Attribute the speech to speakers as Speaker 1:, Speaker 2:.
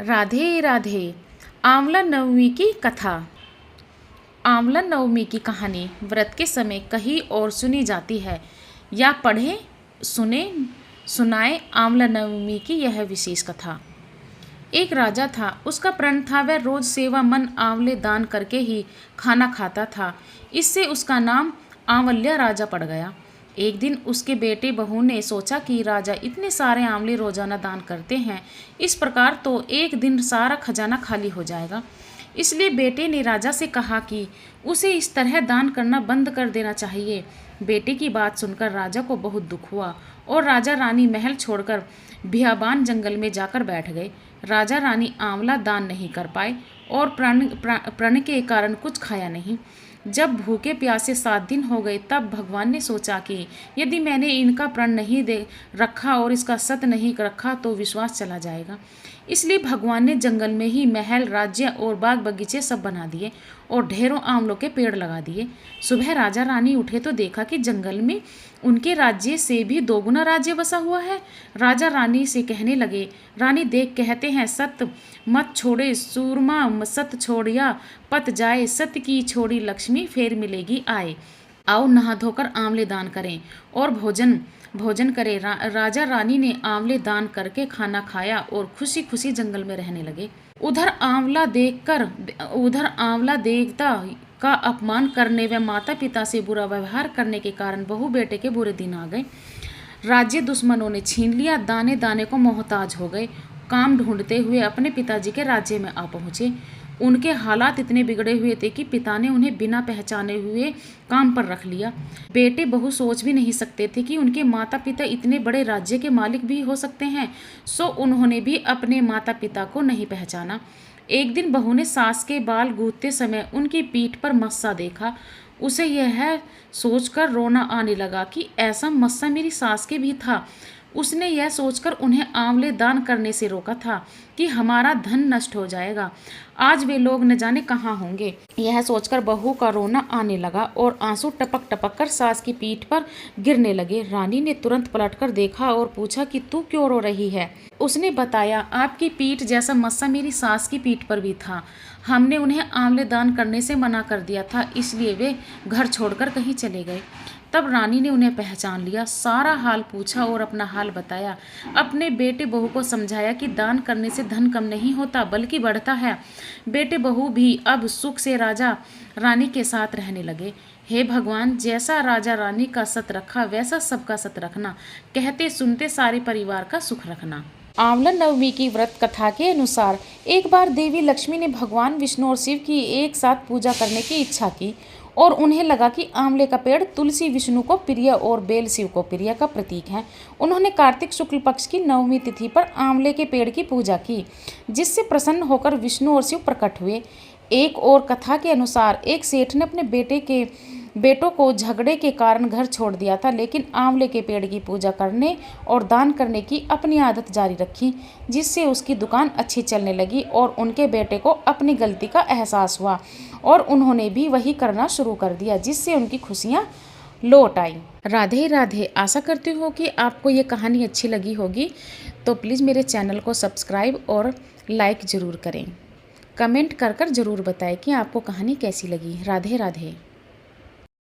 Speaker 1: राधे राधे। आंवला नवमी की कथा। आंवला नवमी की कहानी व्रत के समय कहीं और सुनी जाती है या पढ़े सुने सुनाए आंवला नवमी की यह विशेष कथा। एक राजा था, उसका प्रण था वह रोज सेवा मन आंवले दान करके ही खाना खाता था। इससे उसका नाम आंवल्या राजा पड़ गया। एक दिन उसके बेटे बहू ने सोचा कि राजा इतने सारे आंवले रोजाना दान करते हैं, इस प्रकार तो एक दिन सारा खजाना खाली हो जाएगा। इसलिए बेटे ने राजा से कहा कि उसे इस तरह दान करना बंद कर देना चाहिए। बेटे की बात सुनकर राजा को बहुत दुख हुआ और राजा रानी महल छोड़कर बियाबान जंगल में जाकर बैठ गए। राजा रानी आंवला दान नहीं कर पाए और प्रण के कारण कुछ खाया नहीं। जब भूखे प्यासे 7 दिन हो गए तब भगवान ने सोचा कि यदि मैंने इनका प्रण नहीं दे रखा और इसका सत नहीं रखा तो विश्वास चला जाएगा। इसलिए भगवान ने जंगल में ही महल, राज्य और बाग बगीचे सब बना दिए और ढेरों आंवलों के पेड़ लगा दिए। सुबह राजा रानी उठे तो देखा कि जंगल में उनके राज्य से भी 2 गुना राज्य बसा हुआ है। राजा रानी से कहने लगे, रानी देख कहते हैं सत मत छोड़े सूरमा सत छोड़िया पत जाए, सत की छोड़ी लक्ष्मी फेर मिलेगी आए। आओ नहा धोकर आंवले दान करें और भोजन करें। राजा रानी ने आंवले दान करके खाना खाया और खुशी खुशी जंगल में रहने लगे। उधर आंवला देवता का अपमान करने व माता पिता से बुरा व्यवहार करने के कारण बहू बेटे के बुरे दिन आ गए। राज्य दुश्मनों ने छीन लिया, दाने दाने को मोहताज हो गए। काम ढूंढते हुए अपने पिताजी के राज्य में आ पहुँचे। उनके हालात इतने बिगड़े हुए थे कि पिता ने उन्हें बिना पहचाने हुए काम पर रख लिया। बेटे बहू सोच भी नहीं सकते थे कि उनके माता पिता इतने बड़े राज्य के मालिक भी हो सकते हैं, सो उन्होंने भी अपने माता पिता को नहीं पहचाना। एक दिन बहू ने सास के बाल गूंथते समय उनकी पीठ पर मस्सा देखा। उसे यह सोचकर रोना आने लगा कि ऐसा मस्सा मेरी सास के भी था। उसने यह सोचकर उन्हें आंवले दान करने से रोका था कि हमारा धन नष्ट हो जाएगा, आज वे लोग न जाने कहाँ होंगे। यह सोचकर बहू का रोना आने लगा और आंसू टपक टपक कर सास की पीठ पर गिरने लगे। रानी ने तुरंत पलटकर देखा और पूछा कि तू क्यों रो रही है। उसने बताया, आपकी पीठ जैसा मस्सा मेरी सास की पीठ पर भी था। हमने उन्हें आंवले दान करने से मना कर दिया था, इसलिए वे घर छोड़कर कहीं चले गए। तब रानी ने उन्हें पहचान लिया, सारा हाल पूछा और अपना हाल बताया। अपने बेटे बहू को समझाया कि दान करने से धन कम नहीं होता बल्कि बढ़ता है। बेटे बहू भी अब सुख से राजा रानी के साथ रहने लगे। हे भगवान, जैसा राजा रानी का सत रखा वैसा सबका सत रखना, कहते सुनते सारे परिवार का सुख रखना। आंवला नवमी की व्रत कथा के अनुसार एक बार देवी लक्ष्मी ने भगवान विष्णु और शिव की एक साथ पूजा करने की इच्छा की और उन्हें लगा कि आंवले का पेड़ तुलसी विष्णु को प्रिय और बेल शिव को प्रिय का प्रतीक है। उन्होंने कार्तिक शुक्ल पक्ष की नवमी तिथि पर आंवले के पेड़ की पूजा की, जिससे प्रसन्न होकर विष्णु और शिव प्रकट हुए। एक और कथा के अनुसार एक सेठ ने अपने बेटों को झगड़े के कारण घर छोड़ दिया था, लेकिन आंवले के पेड़ की पूजा करने और दान करने की अपनी आदत जारी रखी, जिससे उसकी दुकान अच्छी चलने लगी और उनके बेटे को अपनी गलती का एहसास हुआ और उन्होंने भी वही करना शुरू कर दिया, जिससे उनकी खुशियाँ लौट आई। राधे राधे। आशा करती हूँ कि आपको ये कहानी अच्छी लगी होगी, तो प्लीज़ मेरे चैनल को सब्सक्राइब और लाइक ज़रूर करें। कमेंट कर ज़रूर बताएं कि आपको कहानी कैसी लगी। राधे राधे।